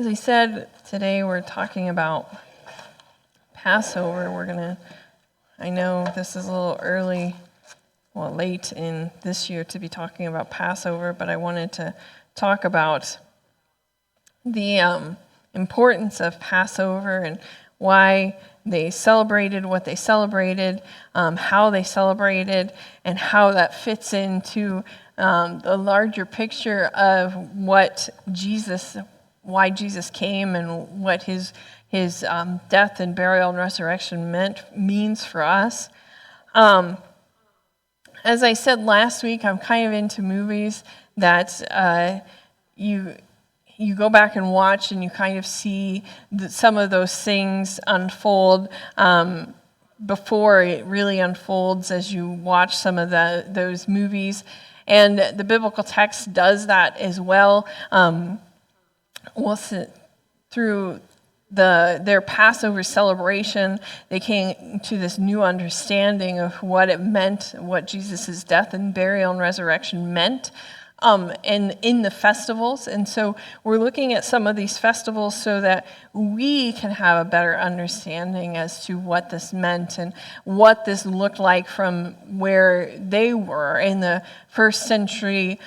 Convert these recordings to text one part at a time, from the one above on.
As I said, today we're talking about Passover. I know this is a little early, late in this year to be talking about Passover, but I wanted to talk about the importance of Passover and why they celebrated what they celebrated, how they celebrated, and how that fits into the larger picture of why Jesus came and what his death and burial and resurrection means for us. As I said last week, I'm kind of into movies that you go back and watch and you kind of see some of those things unfold before it really unfolds as you watch some of those movies. And the biblical text does that as well. Through their Passover celebration, they came to this new understanding of what it meant, what Jesus' death and burial and resurrection meant. And in the festivals. And so we're looking at some of these festivals so that we can have a better understanding as to what this meant and what this looked like from where they were in the first century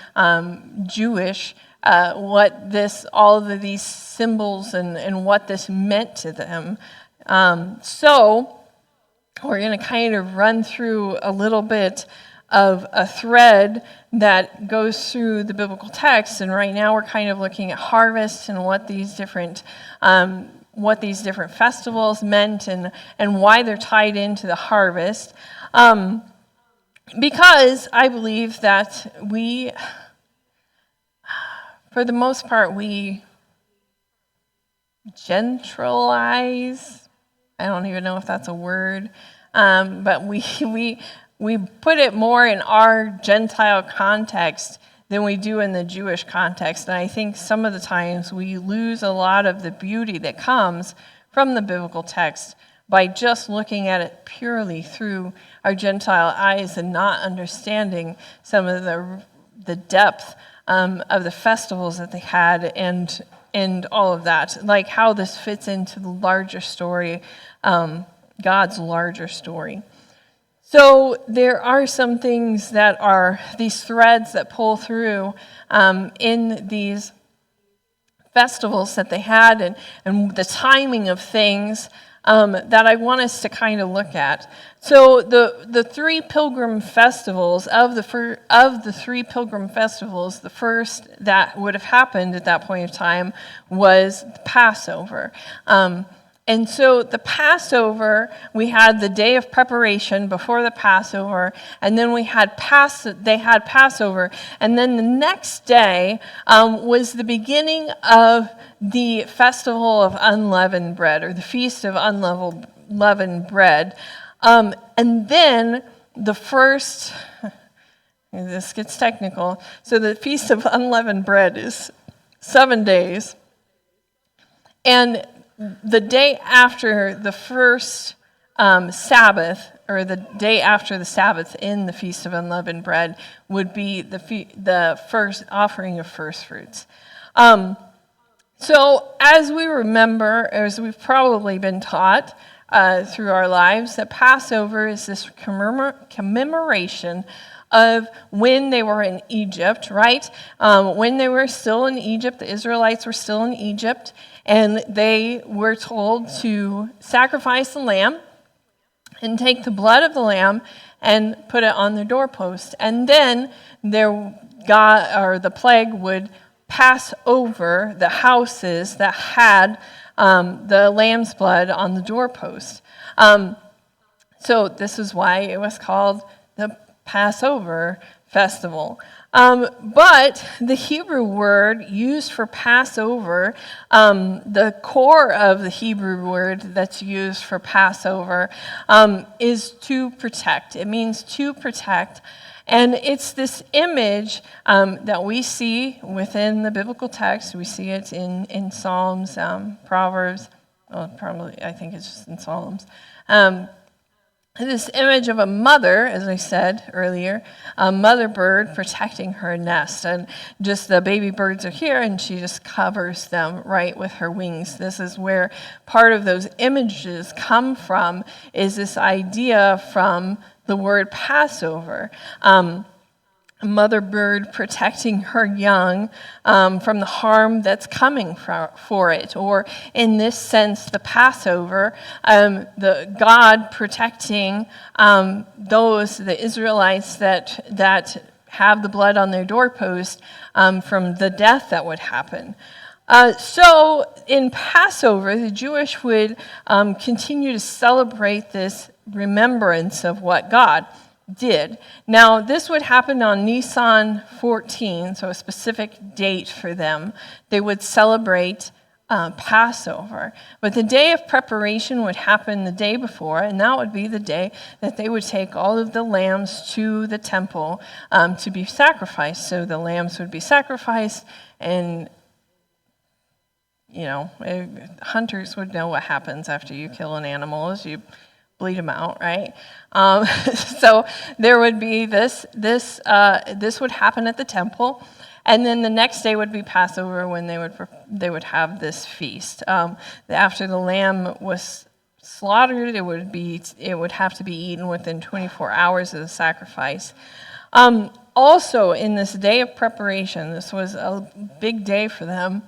Jewish, all of these symbols and what this meant to them. So we're going to kind of run through a little bit of a thread that goes through the biblical text, and right now we're kind of looking at harvest and what these different festivals meant and why they're tied into the harvest. Because I believe that for the most part, we generalize. I don't even know if that's a word, but we put it more in our Gentile context than we do in the Jewish context. And I think some of the times we lose a lot of the beauty that comes from the biblical text by just looking at it purely through our Gentile eyes and not understanding some of the depth of the festivals that they had and all of that, like how this fits into the larger story, God's larger story. So there are some things that are these threads that pull through in these festivals that they had and the timing of things that I want us to kind of look at. So the three pilgrim festivals, of the three pilgrim festivals, the first that would have happened at that point of time was Passover. And so the Passover, we had the day of preparation before the Passover, and then they had Passover, and then the next day was the beginning of the festival of unleavened bread, or the feast of unleavened bread. And then the first, this gets technical, so the feast of unleavened bread is 7 days, and the day after the first Sabbath, or the day after the Sabbath in the Feast of Unleavened Bread, would be the first offering of first fruits. So as we remember, as we've probably been taught through our lives, that Passover is this commemoration of when they were in Egypt, right? When they were still in Egypt, the Israelites were still in Egypt, and they were told to sacrifice the lamb and take the blood of the lamb and put it on the doorpost. And then the plague would pass over the houses that had the lamb's blood on the doorpost. So this is why it was called the Passover festival. But the Hebrew word used for Passover, the core of the Hebrew word that's used for Passover is to protect. It means to protect. And it's this image that we see within the biblical text. We see it in Psalms, Proverbs. Well, probably, I think it's just in Psalms. this image of a mother, as I said earlier, a mother bird protecting her nest. And just the baby birds are here, and she just covers them right with her wings. This is where part of those images come from, is this idea from the word Passover. Mother bird protecting her young from the harm that's coming for it. Or in this sense, the Passover, the God protecting the Israelites that have the blood on their doorpost from the death that would happen. So in Passover, the Jewish would continue to celebrate this remembrance of what God did. Now, this would happen on Nisan 14, so a specific date for them. They would celebrate Passover. But the day of preparation would happen the day before, and that would be the day that they would take all of the lambs to the temple to be sacrificed. So the lambs would be sacrificed, and hunters would know what happens after you kill an animal is you bleed them out, right? So there would be this would happen at the temple, and then the next day would be Passover when they would have this feast. After the lamb was slaughtered, it would have to be eaten within 24 hours of the sacrifice. Also, in this day of preparation, this was a big day for them.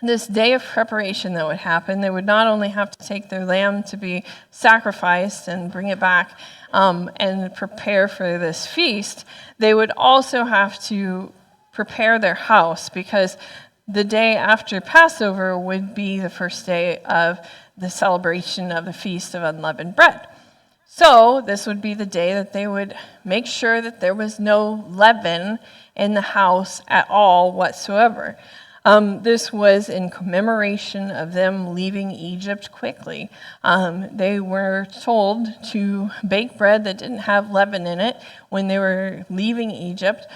This day of preparation that would happen, they would not only have to take their lamb to be sacrificed and bring it back and prepare for this feast, they would also have to prepare their house, because the day after Passover would be the first day of the celebration of the Feast of Unleavened Bread. So this would be the day that they would make sure that there was no leaven in the house at all whatsoever. This was in commemoration of them leaving Egypt quickly. They were told to bake bread that didn't have leaven in it when they were leaving Egypt,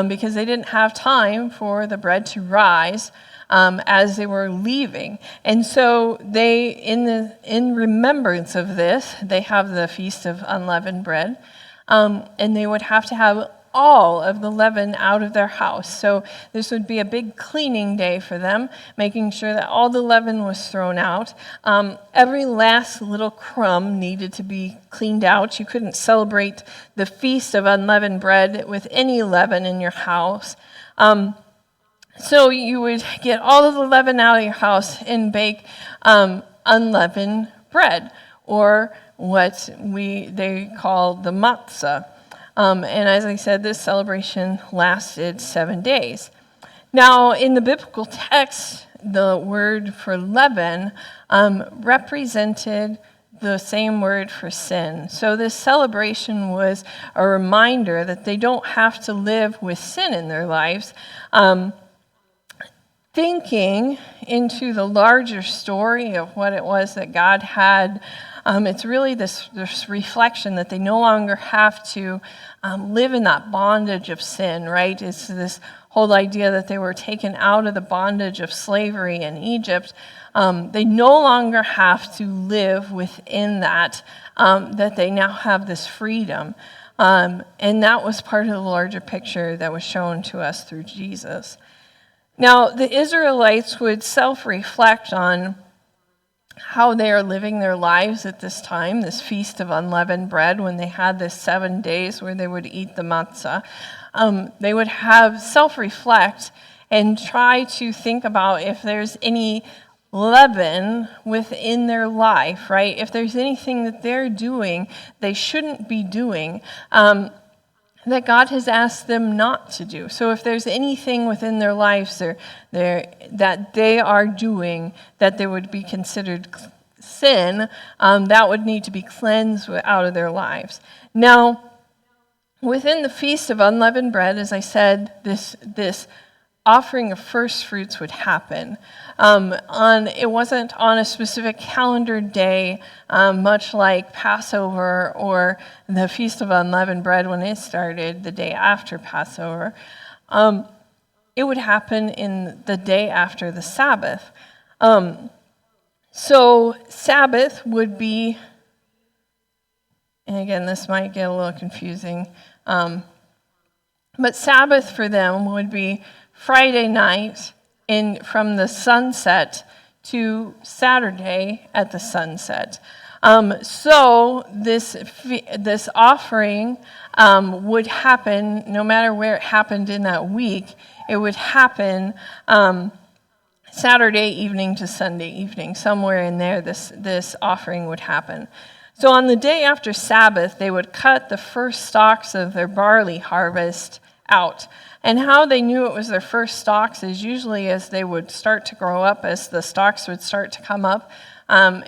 because they didn't have time for the bread to rise as they were leaving. And so they, in remembrance of this, they have the Feast of Unleavened Bread, and they would have to have all of the leaven out of their house. So this would be a big cleaning day for them, making sure that all the leaven was thrown out. Every last little crumb needed to be cleaned out. You couldn't celebrate the Feast of Unleavened Bread with any leaven in your house. So you would get all of the leaven out of your house and bake unleavened bread, or what they call the matzah. And as I said, this celebration lasted 7 days. Now, in the biblical text, the word for leaven represented the same word for sin. So this celebration was a reminder that they don't have to live with sin in their lives. Thinking into the larger story of what it was that God had, it's really this reflection that they no longer have to live in that bondage of sin, right? It's this whole idea that they were taken out of the bondage of slavery in Egypt. They no longer have to live within that, that they now have this freedom. And that was part of the larger picture that was shown to us through Jesus. Now, the Israelites would self-reflect on how they are living their lives at this time, this Feast of Unleavened Bread, when they had this 7 days where they would eat the matzah. They would have self-reflect and try to think about if there's any leaven within their life, right? If there's anything that they're doing they shouldn't be doing, that God has asked them not to do. So if there's anything within their lives that they are doing that they would be considered sin, that would need to be cleansed out of their lives. Now, within the Feast of Unleavened Bread, as I said, this offering of first fruits would happen. It wasn't on a specific calendar day, much like Passover or the Feast of Unleavened Bread when it started the day after Passover. It would happen in the day after the Sabbath. So Sabbath would be And again, this might get a little confusing. But Sabbath for them would be Friday night from the sunset to Saturday at the sunset. So this offering would happen no matter where it happened in that week. It would happen Saturday evening to Sunday evening. Somewhere in there, this offering would happen. So on the day after Sabbath, they would cut the first stalks of their barley harvest out. And how they knew it was their first stalks is usually as they would start to grow up, as the stalks would start to come up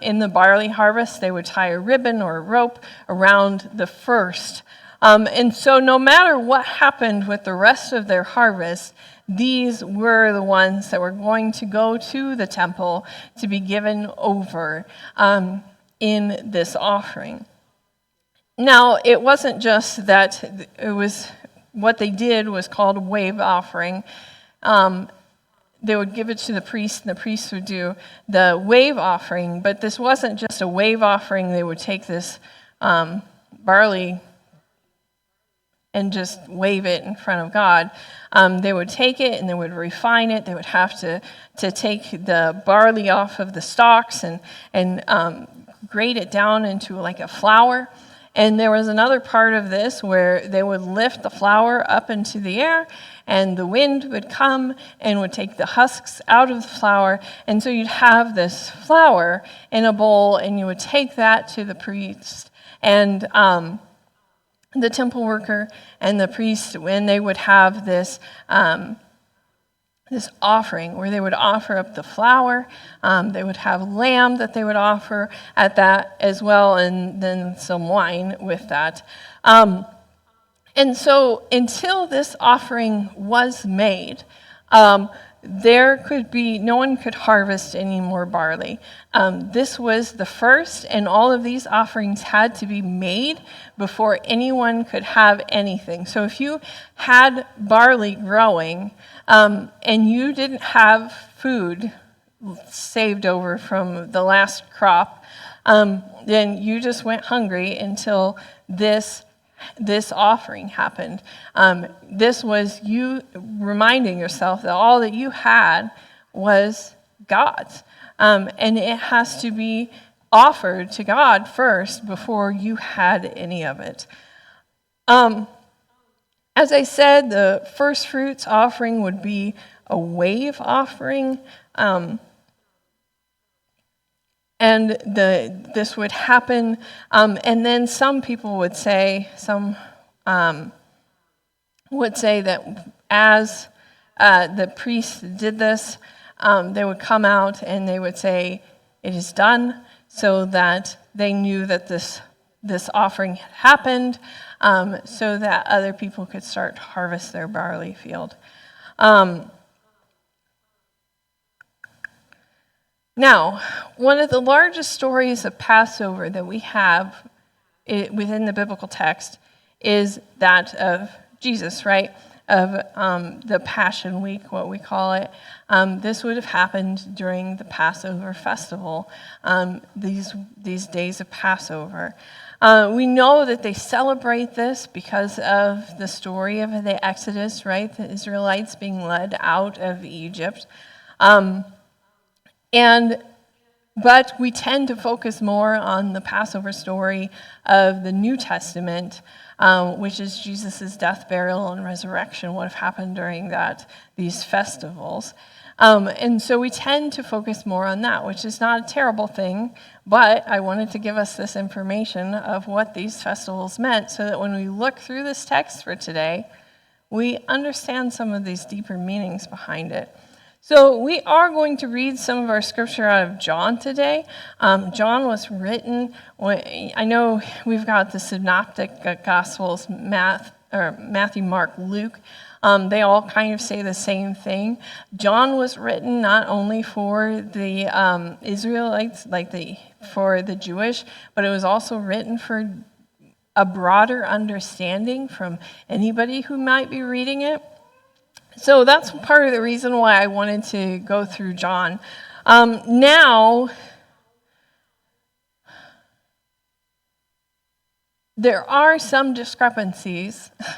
in the barley harvest, they would tie a ribbon or a rope around the first. And so no matter what happened with the rest of their harvest, these were the ones that were going to go to the temple to be given over in this offering. Now, it wasn't just that it was what they did was called a wave offering. They would give it to the priest, and the priest would do the wave offering. But this wasn't just a wave offering. They would take this barley and just wave it in front of God. They would take it and they would refine it. They would have to take the barley off of the stalks and grate it down into like a flour. And there was another part of this where they would lift the flour up into the air, and the wind would come and would take the husks out of the flour. And so you'd have this flour in a bowl, and you would take that to the priest and the temple worker and the priest, when they would have this offering where they would offer up the flour. They would have lamb that they would offer at that as well, and then some wine with that. And so until this offering was made, there could be, no one could harvest any more barley. This was the first, and all of these offerings had to be made before anyone could have anything. So if you had barley growing, and you didn't have food saved over from the last crop, then you just went hungry until this offering happened. This was you reminding yourself that all that you had was God's. And it has to be offered to God first before you had any of it. As I said, the first fruits offering would be a wave offering. And this would happen, and then some people would say, that as the priest did this, they would come out and they would say, "It is done," so that they knew that this offering had happened, so that other people could start to harvest their barley field. Now, one of the largest stories of Passover that we have within the biblical text is that of Jesus, right? Of the Passion Week, what we call it. This would have happened during the Passover festival, these days of Passover. We know that they celebrate this because of the story of the Exodus, right? The Israelites being led out of Egypt. But we tend to focus more on the Passover story of the New Testament, which is Jesus' death, burial, and resurrection, what have happened during these festivals. And so we tend to focus more on that, which is not a terrible thing, but I wanted to give us this information of what these festivals meant so that when we look through this text for today, we understand some of these deeper meanings behind it. So we are going to read some of our scripture out of John today. John was written, I know we've got the synoptic gospels, Matthew, Mark, Luke. They all kind of say the same thing. John was written not only for the Israelites, for the Jewish, but it was also written for a broader understanding from anybody who might be reading it. So that's part of the reason why I wanted to go through John. Now, There are some discrepancies, I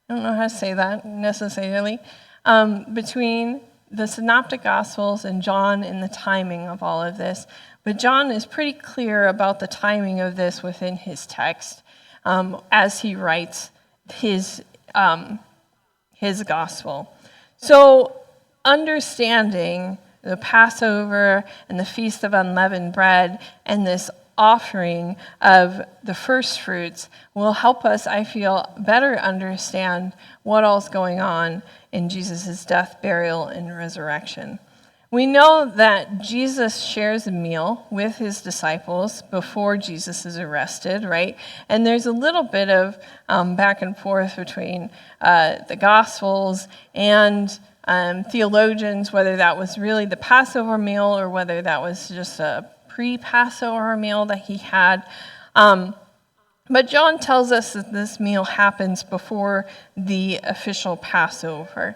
don't know how to say that necessarily, between the Synoptic Gospels and John in the timing of all of this. But John is pretty clear about the timing of this within his text as he writes his gospel. So understanding the Passover and the Feast of Unleavened Bread and this offering of the first fruits will help us, I feel, better understand what all's going on in Jesus' death, burial, and resurrection. We know that Jesus shares a meal with his disciples before Jesus is arrested, right? And there's a little bit of back and forth between the Gospels and theologians, whether that was really the Passover meal or whether that was just a pre-Passover meal that he had. But John tells us that this meal happens before the official Passover.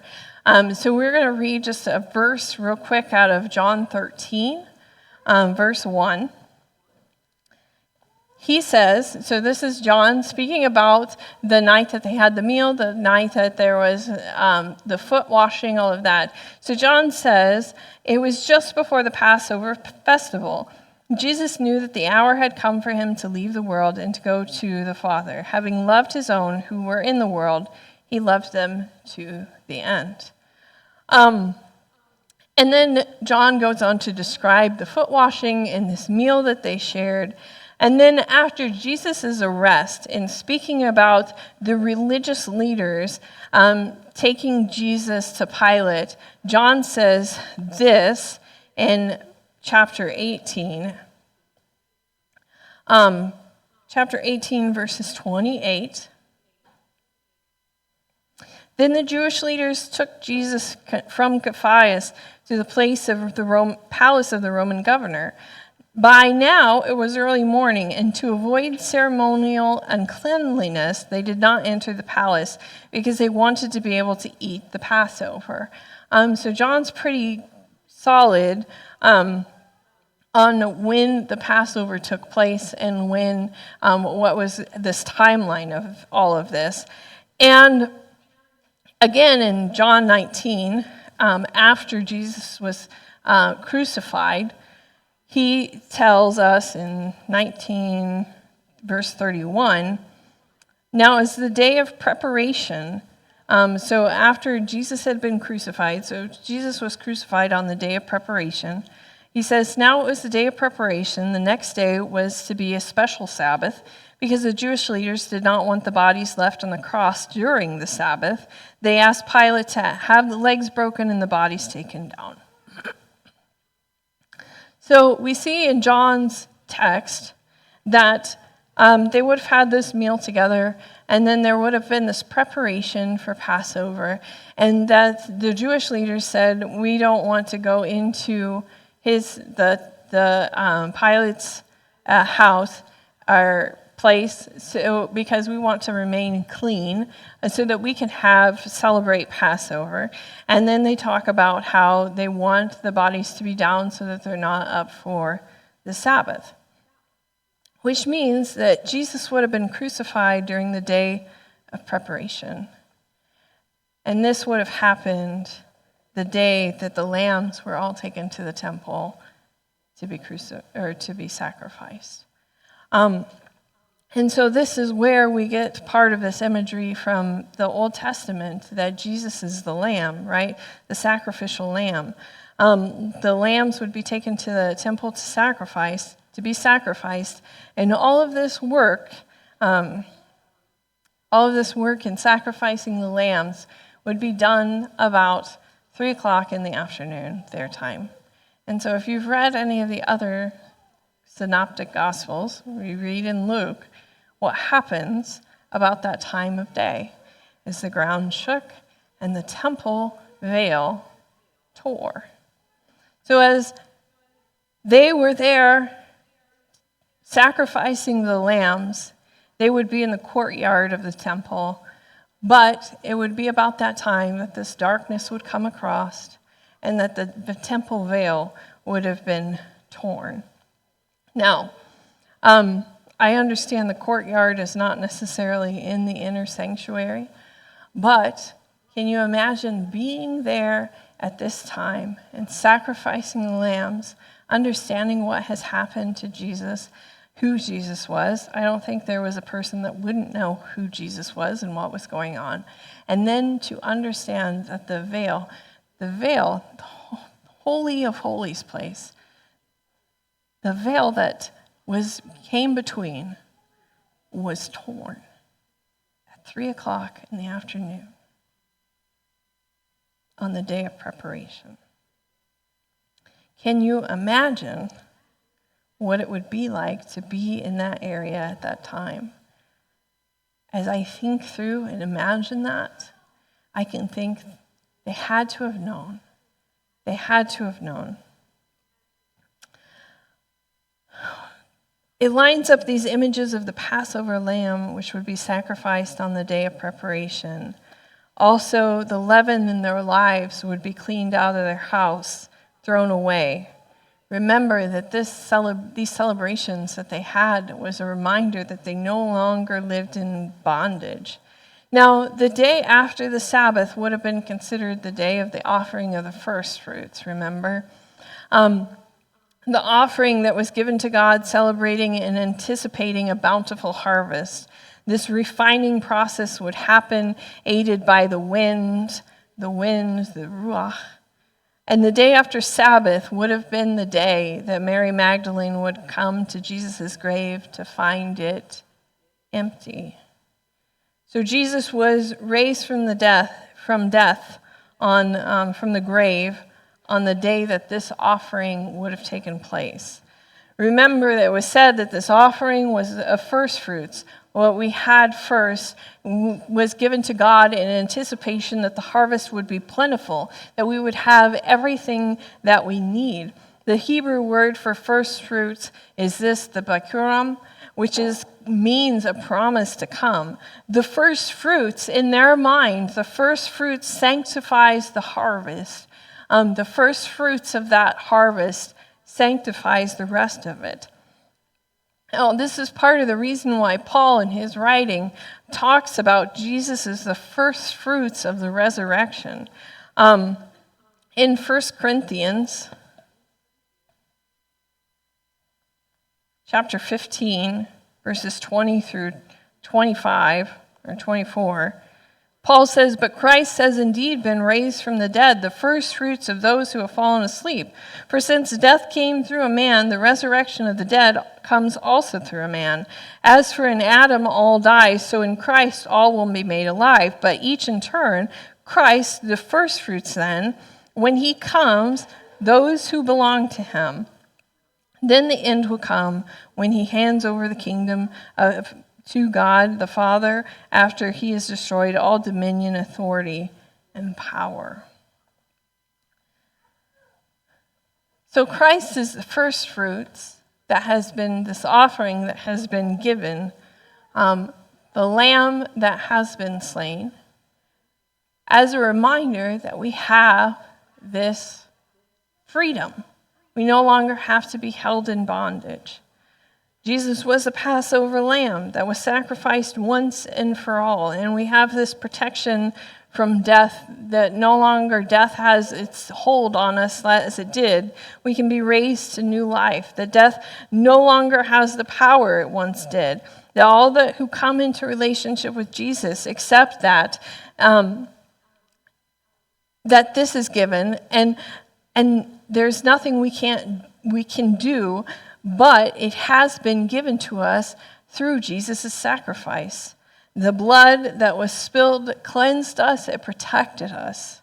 So we're going to read just a verse real quick out of John 13, verse 1. He says, so this is John speaking about the night that they had the meal, the night that there was the foot washing, all of that. So John says, it was just before the Passover festival. Jesus knew that the hour had come for him to leave the world and to go to the Father. Having loved his own who were in the world, he loved them to the end. And then John goes on to describe the foot washing and this meal that they shared. And then after Jesus' arrest, in speaking about the religious leaders taking Jesus to Pilate, John says this in chapter 18. Chapter 18, verses 28. Then the Jewish leaders took Jesus from Caiaphas to the palace of the Roman governor. By now it was early morning, and to avoid ceremonial uncleanliness, they did not enter the palace because they wanted to be able to eat the Passover. So John's pretty solid on when the Passover took place and when what was this timeline of all of this. And again, in John 19, after Jesus was crucified, he tells us in 19, verse 31, now is the day of preparation. So after Jesus had been crucified, so Jesus was crucified on the day of preparation. He says, now it was the day of preparation. The next day was to be a special Sabbath because the Jewish leaders did not want the bodies left on the cross during the Sabbath. They asked Pilate to have the legs broken and the bodies taken down. So we see in John's text that they would have had this meal together, and then there would have been this preparation for Passover, and that the Jewish leaders said, we don't want to go into Pilate's house or place, so because we want to remain clean, so that we can celebrate Passover. And then they talk about how they want the bodies to be down so that they're not up for the Sabbath, which means that Jesus would have been crucified during the day of preparation. And this would have happened the day that the lambs were all taken to the temple to be sacrificed. And so this is where we get part of this imagery from the Old Testament, that Jesus is the lamb, right? The sacrificial lamb. The lambs would be taken to the temple to be sacrificed, and all of this work in sacrificing the lambs would be done about 3 o'clock in the afternoon, their time. And so if you've read any of the other synoptic gospels, we read in Luke, what happens about that time of day is the ground shook and the temple veil tore. So as they were there sacrificing the lambs, they would be in the courtyard of the temple, but it would be about that time that this darkness would come across and that the temple veil would have been torn. Now, I understand the courtyard is not necessarily in the inner sanctuary, but can you imagine being there at this time and sacrificing lambs, understanding what has happened to Jesus, who Jesus was? I don't think there was a person that wouldn't know who Jesus was and what was going on. And then to understand that the veil, the Holy of Holies place, the veil that came between was torn at 3:00 in the afternoon on the day of preparation. Can you imagine what it would be like to be in that area at that time? As I think through and imagine that, I can think they had to have known. They had to have known. It lines up these images of the Passover lamb, which would be sacrificed on the day of preparation. Also, the leaven in their lives would be cleaned out of their house, thrown away. Remember that these celebrations that they had was a reminder that they no longer lived in bondage. Now, the day after the Sabbath would have been considered the day of the offering of the first fruits, remember? The offering that was given to God, celebrating and anticipating a bountiful harvest. This refining process would happen aided by the wind, the ruach. And the day after Sabbath would have been the day that Mary Magdalene would come to Jesus' grave to find it empty. So Jesus was raised from the grave on the day that this offering would have taken place. Remember that it was said that this offering was of first fruits. What we had first was given to God in anticipation that the harvest would be plentiful, that we would have everything that we need. The Hebrew word for first fruits is the bakurim, which means a promise to come. The first fruits, in their mind, the first fruits sanctifies the harvest. The first fruits of that harvest sanctifies the rest of it. Now, this is part of the reason why Paul, in his writing, talks about Jesus as the first fruits of the resurrection. In 1 Corinthians chapter 15, verses 20 through 25 or 24, Paul says, "But Christ has indeed been raised from the dead, the first fruits of those who have fallen asleep. For since death came through a man, the resurrection of the dead comes also through a man. As for in Adam all die, so in Christ all will be made alive, but each in turn. Christ, the first fruits then, when he comes, those who belong to him. Then the end will come when he hands over the kingdom to God the Father after he has destroyed all dominion, authority, and power." So Christ is the first fruits that has been this offering that has been given, the lamb that has been slain, as a reminder that we have this freedom. We no longer have to be held in bondage. Jesus was a Passover lamb that was sacrificed once and for all, and we have this protection from death, that no longer death has its hold on us as it did. We can be raised to new life, that death no longer has the power it once did, that all that who come into relationship with Jesus accept that this is given, and there's nothing we can do, but it has been given to us through Jesus' sacrifice. The blood that was spilled cleansed us, it protected us.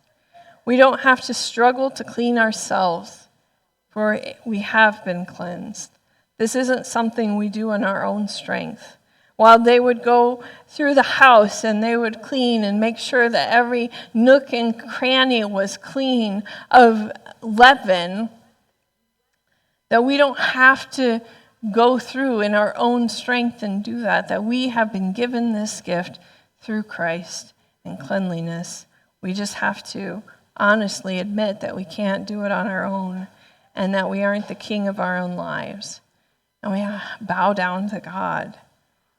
We don't have to struggle to clean ourselves, for we have been cleansed. This isn't something we do in our own strength. While they would go through the house and they would clean and make sure that every nook and cranny was clean of leaven, that we don't have to go through in our own strength and do that we have been given this gift through Christ and cleanliness. We just have to honestly admit that we can't do it on our own and that we aren't the king of our own lives. and we bow down to God.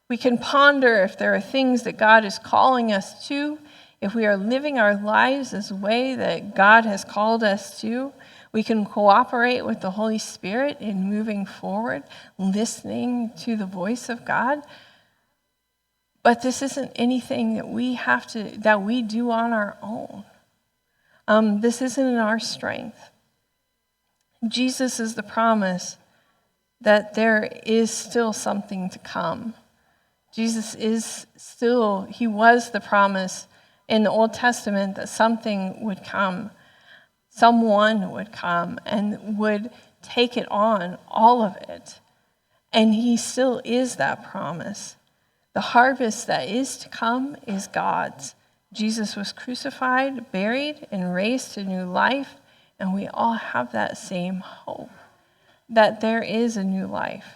We can ponder if there are things that God is calling us to, if we are living our lives as the way that God has called us to. We can cooperate with the Holy Spirit in moving forward, listening to the voice of God. But this isn't anything that we do on our own. This isn't in our strength. Jesus is the promise that there is still something to come. Jesus he was the promise in the Old Testament that something would come. Someone would come and would take it on, all of it. And he still is that promise. The harvest that is to come is God's. Jesus was crucified, buried, and raised to new life, and we all have that same hope, that there is a new life,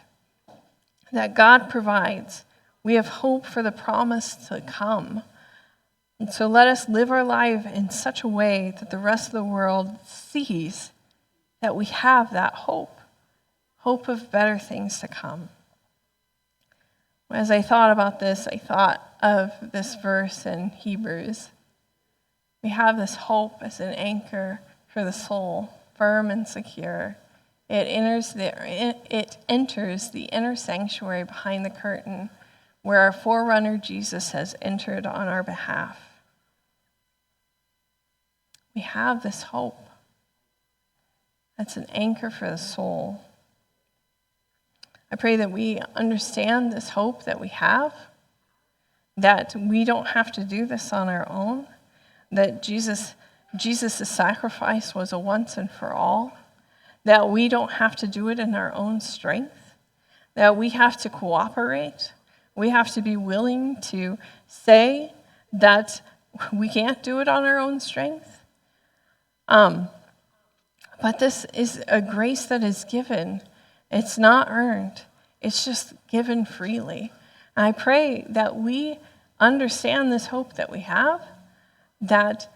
that God provides. We have hope for the promise to come. And so let us live our life in such a way that the rest of the world sees that we have that hope of better things to come. As I thought about this, I thought of this verse in Hebrews. We have this hope as an anchor for the soul, firm and secure. It enters the inner sanctuary behind the curtain, where our forerunner Jesus has entered on our behalf. We have this hope. That's an anchor for the soul. I pray that we understand this hope that we have, that we don't have to do this on our own, that Jesus' sacrifice was a once and for all, that we don't have to do it in our own strength, that we have to cooperate. We have to be willing to say that we can't do it on our own strength. But this is a grace that is given. It's not earned. It's just given freely. And I pray that we understand this hope that we have, that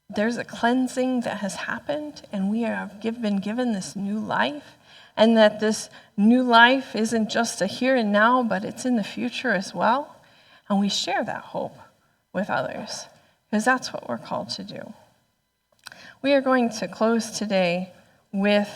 there's a cleansing that has happened, and we have been given this new life, and that this new life isn't just a here and now, but it's in the future as well. And we share that hope with others, because that's what we're called to do. We are going to close today with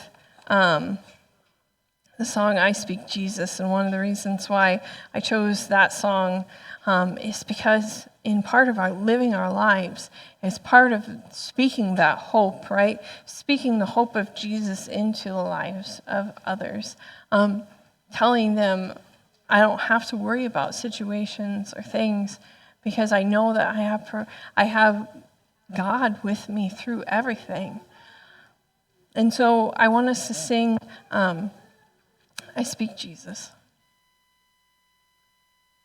the song, I Speak Jesus. And one of the reasons why I chose that song is because in part of our living our lives, is part of speaking that hope, right? Speaking the hope of Jesus into the lives of others. Telling them, I don't have to worry about situations or things, because I know that I have God with me through everything. And so I want us to sing, I Speak Jesus.